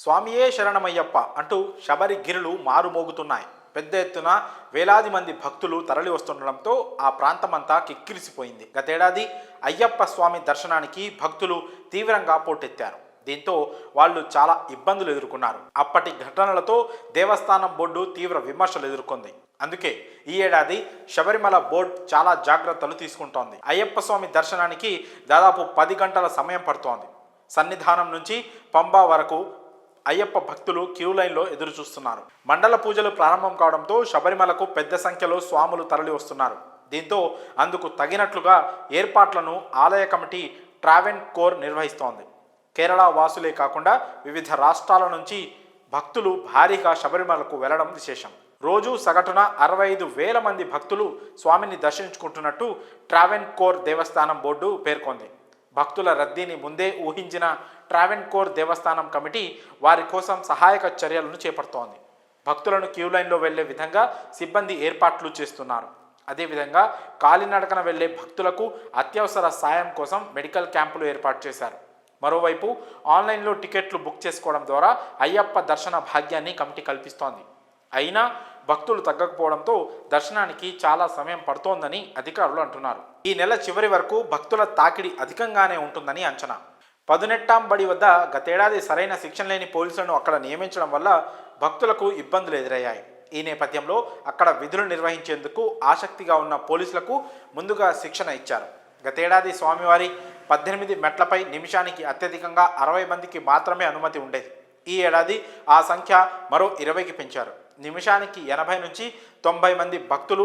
స్వామియే శరణమయ్యప్ప అంటూ శబరి గిరులు మారుమోగుతున్నాయి. పెద్ద ఎత్తున వేలాది మంది భక్తులు తరలి వస్తుండడంతో ఆ ప్రాంతమంతా కిక్కిరిసిపోయింది. గతేడాది అయ్యప్ప స్వామి దర్శనానికి భక్తులు తీవ్రంగా పోటెత్తారు. దీంతో వాళ్ళు చాలా ఇబ్బందులు ఎదుర్కొన్నారు. అప్పటి ఘటనలతో దేవస్థానం బోర్డు తీవ్ర విమర్శలు ఎదుర్కొంది. అందుకే ఈ ఏడాది శబరిమల బోర్డు చాలా జాగ్రత్తలు తీసుకుంటోంది. అయ్యప్ప స్వామి దర్శనానికి దాదాపు 10 గంటల సమయం పడుతోంది. సన్నిధానం నుంచి పంబా వరకు అయ్యప్ప భక్తులు క్యూ లైన్లో ఎదురు చూస్తున్నారు. మండల పూజలు ప్రారంభం కావడంతో శబరిమలకు పెద్ద సంఖ్యలో స్వాములు తరలి వస్తున్నారు. దీంతో అందుకు తగినట్లుగా ఏర్పాట్లను ఆలయ కమిటీ ట్రావెన్కోర్ నిర్వహిస్తోంది. కేరళ వాసులే కాకుండా వివిధ రాష్ట్రాల నుంచి భక్తులు భారీగా శబరిమలకు వెళ్లడం విశేషం. రోజు సగటున 65,000 మంది భక్తులు స్వామిని దర్శించుకుంటున్నట్టు ట్రావెన్కోర్ దేవస్థానం బోర్డు పేర్కొంది. భక్తుల రద్దీని ముందే ఊహించిన ట్రావెన్కోర్ దేవస్థానం కమిటీ వారి కోసం సహాయక చర్యలను చేపడుతోంది. భక్తులను క్యూ లైన్లో వెళ్లే విధంగా సిబ్బంది ఏర్పాట్లు చేస్తున్నారు. అదేవిధంగా కాలినడకన వెళ్లే భక్తులకు అత్యవసర సాయం కోసం మెడికల్ క్యాంపులు ఏర్పాటు చేశారు. మరోవైపు ఆన్లైన్లో టికెట్లు బుక్ చేసుకోవడం ద్వారా అయ్యప్ప దర్శన భాగ్యాన్ని కమిటీ కల్పిస్తోంది. అయినా భక్తులు తగ్గకపోవడంతో దర్శనానికి చాలా సమయం పడుతోందని అధికారులు అంటున్నారు. ఈ నెల చివరి వరకు భక్తుల తాకిడి అధికంగానే ఉంటుందని అంచనా. పదునెట్టాంబడి వద్ద గతేడాది సరైన శిక్షణ లేని పోలీసులను అక్కడ నియమించడం వల్ల భక్తులకు ఇబ్బందులు ఎదురయ్యాయి. ఈ నేపథ్యంలో అక్కడ విధులు నిర్వహించేందుకు ఆసక్తిగా ఉన్న పోలీసులకు ముందుగా శిక్షణ ఇచ్చారు. గతేడాది స్వామివారి 18 మెట్లపై నిమిషానికి అత్యధికంగా 60 మందికి మాత్రమే అనుమతి ఉండేది. ఈ ఏడాది ఆ సంఖ్య మరో 20కి పెంచారు. నిమిషానికి 80 నుంచి 90 మంది భక్తులు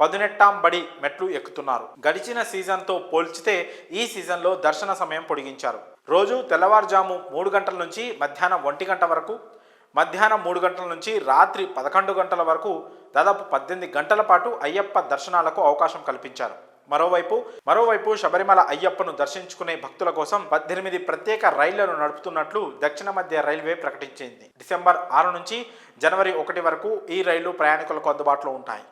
పదునెట్టాంబడి మెట్లు ఎక్కుతున్నారు. గడిచిన సీజన్తో పోల్చితే ఈ సీజన్లో దర్శన సమయం పొడిగించారు. రోజు తెల్లవారుజాము 3 గంటల నుంచి మధ్యాహ్నం 1 గంట వరకు, మధ్యాహ్నం 3 గంటల నుంచి రాత్రి 11 గంటల వరకు దాదాపు 18 గంటల పాటు అయ్యప్ప దర్శనాలకు అవకాశం కల్పించారు. మరోవైపు శబరిమల అయ్యప్పను దర్శించుకునే భక్తుల కోసం 18 ప్రత్యేక రైళ్లను నడుపుతున్నట్లు దక్షిణ మధ్య రైల్వే ప్రకటించింది. డిసెంబర్ 6 నుంచి జనవరి 1 వరకు ఈ రైళ్లు ప్రయాణికులకు అందుబాటులో ఉంటాయి.